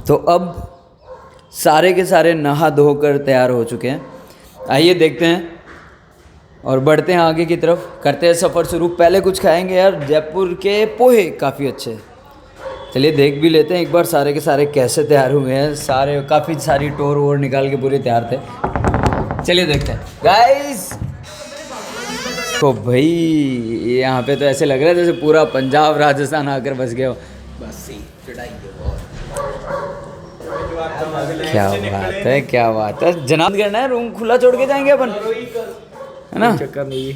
तो अब सारे के सारे नहा धोकर तैयार हो चुके हैं। आइए देखते हैं और बढ़ते हैं आगे की तरफ, करते हैं सफ़र शुरू। पहले कुछ खाएंगे यार, जयपुर के पोहे काफ़ी अच्छे हैं। चलिए देख भी लेते हैं एक बार सारे के सारे कैसे तैयार हुए हैं। सारे काफ़ी सारी टोर वोर निकाल के पूरे तैयार थे। चलिए देखते हैं गाइस। तो भाई यहाँ पे तो ऐसे लग रहा है जैसे पूरा पंजाब राजस्थान आकर बस गया हो। क्या बात है, क्या बात है। जनाब करना है, रूम खुला छोड़ के जाएंगे अपन, है ना? चक्कर नहीं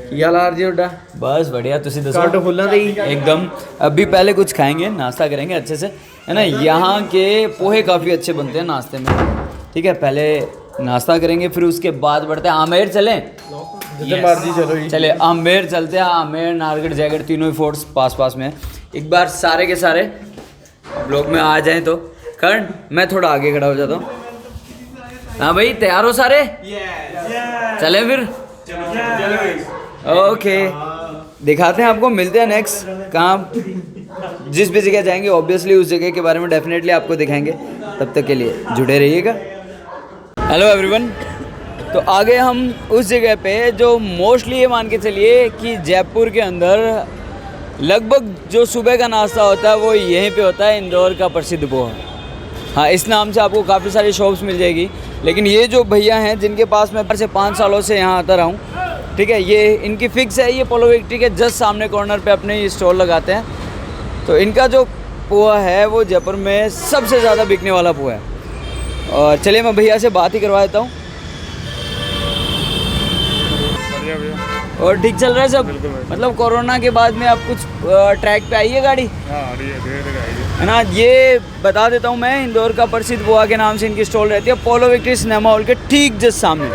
क्या लार जी उड़ा। बस बढ़िया, तुसी दसो। कार्ड खुला दे एकदम। अभी पहले कुछ खाएंगे, नाश्ता करेंगे अच्छे से, है ना? यहाँ के पोहे काफ़ी अच्छे बनते हैं नाश्ते में, ठीक है? पहले नाश्ता करेंगे, फिर उसके बाद बढ़ते हैं आमेर। चलें? मर्जी चलो। चले आमेर चलते हैं। आमेर, नारगढ़, जयगढ़ तीनों ही फोर्ट्स पास में है। एक बार सारे के सारे ब्लॉग में आ जाएं तो। करण, मैं थोड़ा आगे खड़ा हो जाता हूँ। हाँ भाई, तैयार हो सारे? चलें फिर? ओके, दिखाते हैं आपको। मिलते हैं नेक्स्ट कहाँ, जिस भी जगह जाएंगे ऑब्वियसली उस जगह के बारे में डेफिनेटली आपको दिखाएंगे। तब तक के लिए जुड़े रहिएगा। Hello everyone. तो आगे हम उस जगह पे जो मोस्टली ये मान के चलिए कि जयपुर के अंदर लगभग जो सुबह का नाश्ता होता है वो यहीं पे होता है, इंदौर का प्रसिद्ध पोहा। हाँ, इस नाम से आपको काफ़ी सारी शॉप्स मिल जाएगी। लेकिन ये जो भैया हैं जिनके पास मैं 5 सालों से यहाँ आता रहा हूँ, ठीक है, ये इनकी फिक्स है। ये पोलो विक्ट्री के जस्ट सामने कॉर्नर पे अपने ये स्टॉल लगाते हैं। तो इनका जो पोहा है वो जयपुर में सबसे ज़्यादा बिकने वाला पोहा है। और चलिए मैं भैया से बात ही करवा देता हूँ। और ठीक चल रहा है सब? मतलब कोरोना के बाद में आप कुछ ट्रैक पे आई है गाड़ी? है ना? ये बता देता हूँ मैं, इंदौर का प्रसिद्ध पोहा के नाम से इनकी स्टॉल रहती है, पोलो विक्ट्री सिनेमा हॉल के ठीक जस्ट सामने।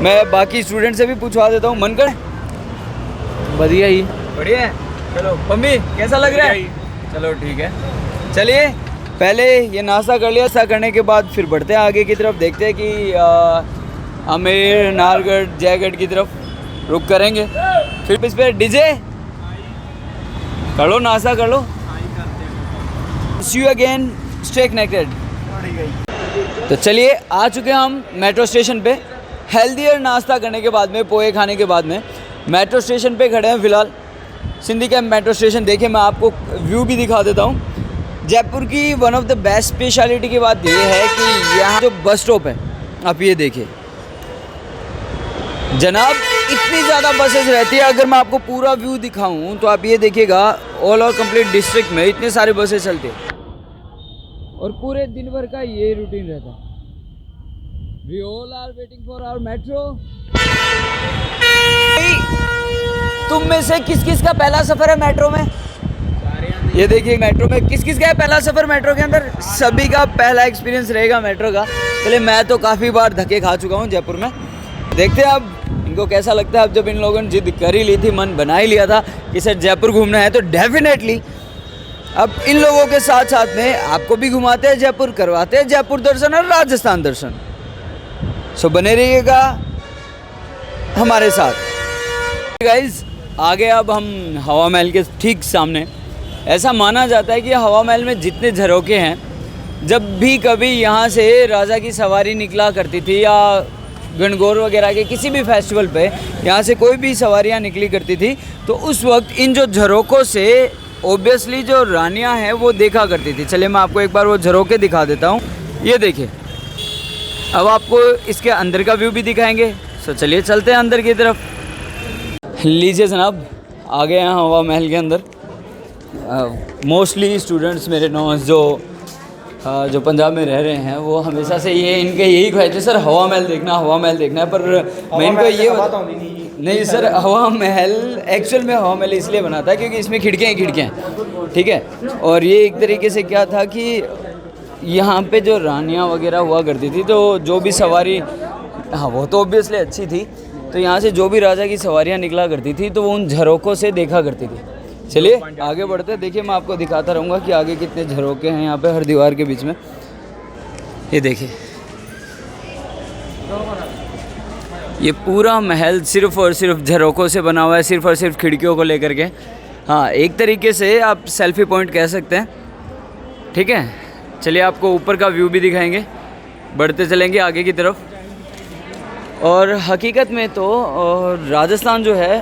मैं बाकी स्टूडेंट से भी पूछवा देता हूँ। मन कर बढ़िया ही बढ़िया है। चलो मम्मी, कैसा लग रहा है? चलो ठीक है, चलिए पहले ये नाश्ता कर लिया। नाश्ता करने के बाद फिर बढ़ते हैं आगे की तरफ, देखते हैं कि आमेर, नारगढ़, जयगढ़ की तरफ रुक करेंगे। फिर इस पर डीजे कर लो, नाश्ता कर लो। सी यू अगेन, स्टे कनेक्टेड। तो चलिए आ चुके हैं हम मेट्रो स्टेशन पे। हेल्दियर नाश्ता करने के बाद में, पोहे खाने के बाद में मेट्रो स्टेशन पे खड़े हैं फ़िलहाल। Sindhi camp metro station. देखिए मैं आपको व्यू भी दिखा देता हूँ। जयपुर की one of the best speciality की बात ये है कि यहाँ जो बस स्टॉप है, आप ये देखिए जनाब, इतनी ज़्यादा बसेस रहती है। अगर मैं आपको पूरा व्यू दिखाऊं तो आप ये देखिएगा, ऑल ओवर कंप्लीट डिस्ट्रिक्ट में इतने सारे बसेस चलते हैं और पूरे दिन भर का ये रूटीन रहता है। We all are waiting for our metro. तुम में से किस किस का पहला सफ़र है मेट्रो में? ये देखिए मेट्रो में किस किस का है पहला सफ़र मेट्रो के अंदर? सभी का पहला एक्सपीरियंस रहेगा मेट्रो का। चलिए मैं तो काफ़ी बार धक्के खा चुका हूँ जयपुर में। देखते हैं अब इनको कैसा लगता है। अब जब इन लोगों ने जिद कर ही ली थी, मन बना ही लिया था कि सर जयपुर घूमना है, तो डेफिनेटली अब इन लोगों के साथ साथ में आपको भी घुमाते हैं जयपुर, करवाते हैं जयपुर दर्शन और राजस्थान दर्शन। सो बने रहिएगा हमारे साथ। गाइज आगे अब हम हवा महल के ठीक सामने। ऐसा माना जाता है कि हवा महल में जितने झरोखे हैं, जब भी कभी यहाँ से राजा की सवारी निकला करती थी या गणगौर वगैरह के किसी भी फेस्टिवल पे यहाँ से कोई भी सवारियाँ निकली करती थी, तो उस वक्त इन जो झरोकों से ऑब्वियसली जो रानियाँ हैं वो देखा करती थी। चलिए मैं आपको एक बार वो झरोके दिखा देता हूँ। ये देखिए, अब आपको इसके अंदर का व्यू भी दिखाएंगे। सो चलिए चलते हैं अंदर की तरफ। लीजिए जनाब, आ गए हैं हवा महल के अंदर। मोस्टली स्टूडेंट्स मेरे नॉन्स जो पंजाब में रह रहे हैं वो हमेशा से ये इनके यही ख्वाहिश है, सर हवा महल देखना, हवा महल देखना है। पर मैं इनको ये नहीं सर, हवा महल एक्चुअल में हवा महल इसलिए बना था क्योंकि इसमें खिड़कियाँ हैं, ठीक है। और ये एक तरीके से क्या था कि यहाँ पे जो रानियाँ वगैरह हुआ करती थी, तो जो भी सवारी, हाँ वो तो ऑब्वियसली अच्छी थी, तो यहाँ से जो भी राजा की सवारियाँ निकला करती थी तो वो उन झरोकों से देखा करती थी। चलिए आगे बढ़ते हैं। देखिए मैं आपको दिखाता रहूँगा कि आगे कितने झरोके हैं यहाँ पे हर दीवार के बीच में। ये देखिए, ये पूरा महल सिर्फ़ और सिर्फ झरोकों से बना हुआ है, सिर्फ़ और सिर्फ खिड़कियों को लेकर के। हाँ, एक तरीके से आप सेल्फी पॉइंट कह सकते हैं, ठीक है। चलिए आपको ऊपर का व्यू भी दिखाएंगे, बढ़ते चलेंगे आगे की तरफ। और हकीकत में तो राजस्थान जो है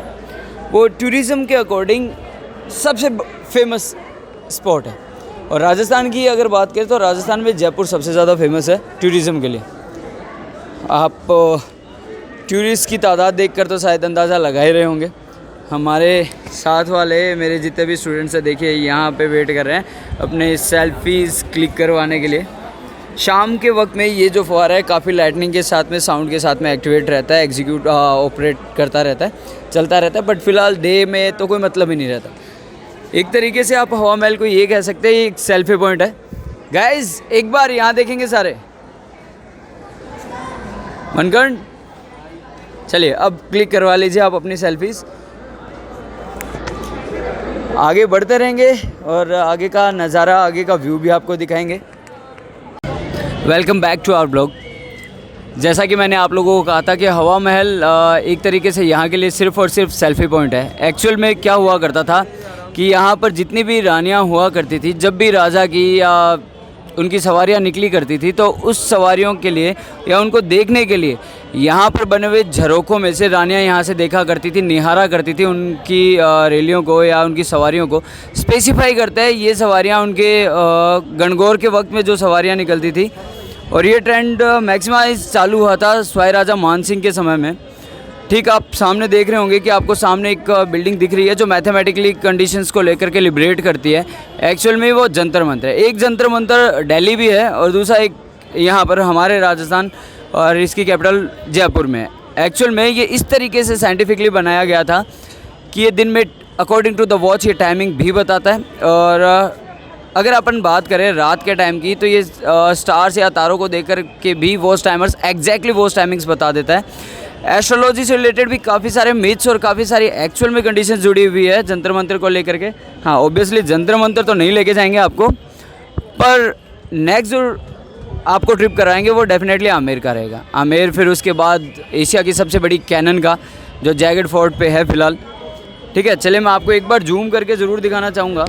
वो टूरिज़म के अकॉर्डिंग सबसे फेमस स्पॉट है। और राजस्थान की अगर बात करें तो राजस्थान में जयपुर सबसे ज़्यादा फेमस है टूरिज़म के लिए। आप टूरिस्ट की तादाद देखकर तो शायद अंदाज़ा लगा ही रहे होंगे। हमारे साथ वाले मेरे जितने भी स्टूडेंट्स हैं देखिए यहाँ पे वेट कर रहे हैं अपने सेल्फीज़ क्लिक करवाने के लिए। शाम के वक्त में ये जो फुहारा है काफ़ी लाइटनिंग के साथ में, साउंड के साथ में एक्टिवेट रहता है, एग्जीक्यूट ऑपरेट करता रहता है, चलता रहता है। बट फ़िलहाल डे में तो कोई मतलब ही नहीं रहता। एक तरीके से आप हवा महल को ये कह सकते हैं ये एक सेल्फी पॉइंट है। गाइज एक बार यहाँ देखेंगे सारे मनकर्ण, चलिए अब क्लिक करवा लीजिए आप अपनी सेल्फीज़। आगे बढ़ते रहेंगे और आगे का नज़ारा, आगे का व्यू भी आपको दिखाएंगे। Welcome back to our blog. जैसा कि मैंने आप लोगों को कहा था कि हवा महल एक तरीके से यहाँ के लिए सिर्फ़ और सिर्फ सेल्फी पॉइंट है। एक्चुअल में क्या हुआ करता था कि यहाँ पर जितनी भी रानियाँ हुआ करती थी, जब भी राजा की या उनकी सवारियाँ निकली करती थी तो उस सवारियों के लिए या उनको देखने के लिए यहाँ पर बने हुए झरोखों में से रानियाँ यहाँ से देखा करती थी, निहारा करती थी उनकी रैलियों को या उनकी सवारियों को। स्पेसिफाई करता है ये सवारियाँ उनके गणगौर के वक्त में जो सवारियाँ निकलती थी। और ये ट्रेंड मैक्सिमाइज चालू हुआ था स्वाई राजा मान सिंह के समय में। ठीक आप सामने देख रहे होंगे कि आपको सामने एक बिल्डिंग दिख रही है जो मैथमेटिकली कंडीशंस को लेकर के लिबरेट करती है। एक्चुअल में वो जंतर मंतर है। एक जंतर मंतर दिल्ली भी है और दूसरा एक यहाँ पर हमारे राजस्थान और इसकी कैपिटल जयपुर में है। एक्चुअल में ये इस तरीके से साइंटिफिकली बनाया गया था कि ये दिन में अकॉर्डिंग टू द वॉच ये टाइमिंग भी बताता है। और अगर अपन बात करें रात के टाइम की तो ये स्टार्स या तारों को देख कर के भी watch timers exactly watch timings बता देता है। एस्ट्रोलॉजी से रिलेटेड भी काफ़ी सारे मिथ्स और काफ़ी सारी एक्चुअल में कंडीशंस जुड़ी हुई है जंतर मंतर को लेकर के। हाँ ऑब्वियसली जंतर मंतर तो नहीं लेके जाएंगे आपको, पर नेक्स्ट जो आपको ट्रिप कराएंगे वो डेफिनेटली आमेर का रहेगा। आमेर, फिर उसके बाद एशिया की सबसे बड़ी कैनन का जो जैगेड फोर्ट पे है फ़िलहाल। ठीक है, चलिए मैं आपको एक बार जूम करके ज़रूर दिखाना चाहूँगा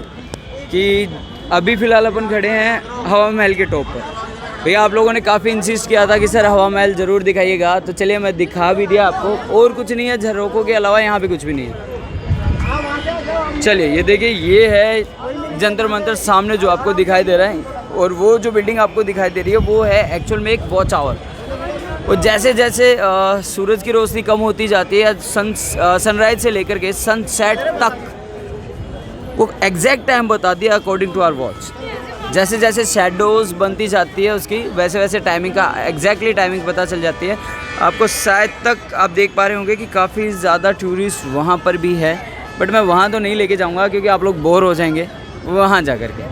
कि अभी फ़िलहाल अपन खड़े हैं हवा महल के टॉप पर। भैया आप लोगों ने काफ़ी इंसिस्ट किया था कि सर हवा महल ज़रूर दिखाइएगा, तो चलिए मैं दिखा भी दिया आपको। और कुछ नहीं है, झरोकों के अलावा यहाँ पे कुछ भी नहीं है। चलिए ये देखिए, ये है जंतर मंतर सामने जो आपको दिखाई दे रहा है। और वो जो बिल्डिंग आपको दिखाई दे रही है वो है एक्चुअल में एक वॉच टावर। और जैसे जैसे सूरज की रोशनी कम होती जाती है, सनराइज से लेकर के सनसेट तक वो एग्जैक्ट टाइम बता दिया अकॉर्डिंग टू आवर वॉच। जैसे जैसे शेडोज़ बनती जाती है उसकी, वैसे वैसे टाइमिंग का एग्जैक्टली टाइमिंग पता चल जाती है आपको। शायद तक आप देख पा रहे होंगे कि काफ़ी ज़्यादा टूरिस्ट वहाँ पर भी है, बट मैं वहाँ तो नहीं लेके जाऊँगा क्योंकि आप लोग बोर हो जाएंगे वहाँ जा कर के।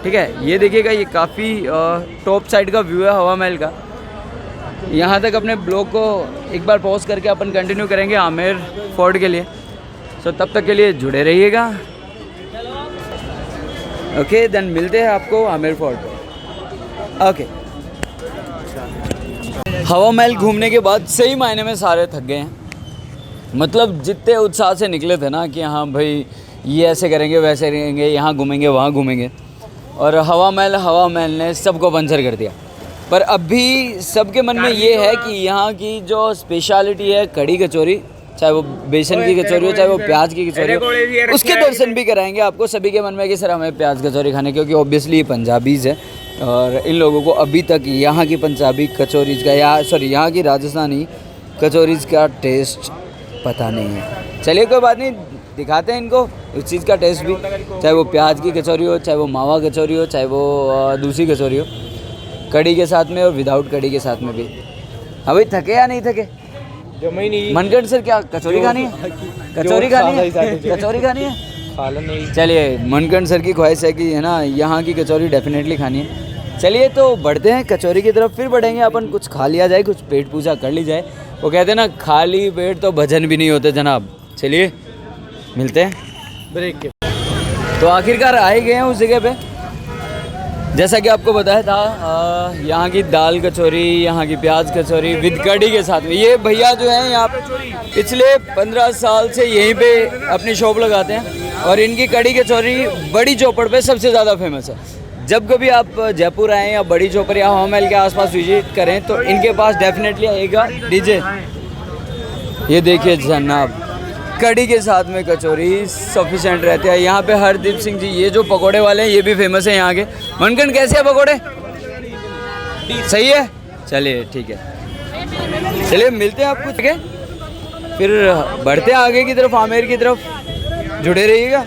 ठीक है, ये देखिएगा, ये काफ़ी टॉप साइड का व्यू है हवा महल का। यहाँ तक अपने ब्लॉग को एक बार पॉज करके अपन कंटिन्यू करेंगे आमेर फोर्ट के लिए। सो तब तक के लिए जुड़े रहिएगा। ओके देन मिलते हैं आपको आमेर फोर्ट पे। ओके, हवा महल घूमने के बाद सही मायने में सारे थक गए हैं। मतलब जितने उत्साह से निकले थे ना कि हाँ भाई ये ऐसे करेंगे वैसे करेंगे, यहाँ घूमेंगे वहाँ घूमेंगे, और हवा महल ने सबको पंचर कर दिया। पर अभी सबके मन में ये है कि यहाँ की जो स्पेशलिटी है कढ़ी कचौरी, चाहे वो बेसन की कचौरी हो चाहे वो प्याज की कचौरी हो, उसके दर्शन भी कराएंगे आपको। सभी के मन में कि सर हमें प्याज कचौरी खाने, क्योंकि ऑब्वियसली ये पंजाबीज़ है और इन लोगों को अभी तक यहाँ की पंजाबी कचौरीज़ का यहाँ की राजस्थानी कचौरीज़ का टेस्ट पता नहीं है। चलिए कोई बात नहीं, दिखाते हैं इनको उस चीज़ का टेस्ट भी, चाहे वो प्याज की कचौरी हो, चाहे वो मावा कचौरी हो, चाहे वो दूसरी कचौरी हो, कढ़ी के साथ में और विदाउट कढ़ी के साथ में भी। हाँ भाई थके या नहीं थके? मनगढ़ सर क्या कचौरी खानी है? कचौरी खानी है? कचौरी खानी है? नहीं। चलिए मनगढ़ सर की ख्वाहिश है कि है ना यहाँ की कचौरी डेफिनेटली खानी है। चलिए तो बढ़ते हैं कचौरी की तरफ, फिर बढ़ेंगे अपन। कुछ खा लिया जाए, कुछ पेट पूजा कर ली जाए। वो कहते हैं ना खाली पेट तो भजन भी नहीं होते जनाब। चलिए मिलते हैं ब्रेक के। तो आखिरकार आ ही गए हैं उस जगह पे। जैसा कि आपको बताया था यहाँ की दाल कचौरी, यहाँ की प्याज कचौरी विद कढ़ी के साथ में। ये भैया जो हैं यहाँ पिछले 15 साल से यहीं पे अपनी शॉप लगाते हैं और इनकी कढ़ी कचौरी बड़ी चौपड़ पे सबसे ज़्यादा फेमस है। जब कभी आप जयपुर आएँ या बड़ी चौपर या हवा महल के आसपास विजिट करें तो इनके पास डेफिनेटली आएगा डीजे। ये देखिए जनाब, कड़ी के साथ में कचौरी सफिशेंट रहते हैं यहाँ पे। हरदीप सिंह जी, ये जो पकोड़े वाले हैं ये भी फेमस है यहाँ के। मनकंड कैसे है पकोड़े? सही है, चलिए ठीक है, चलिए मिलते हैं आपको, ठीक है? फिर बढ़ते हैं आगे की तरफ, आमेर की तरफ, जुड़े रहिएगा।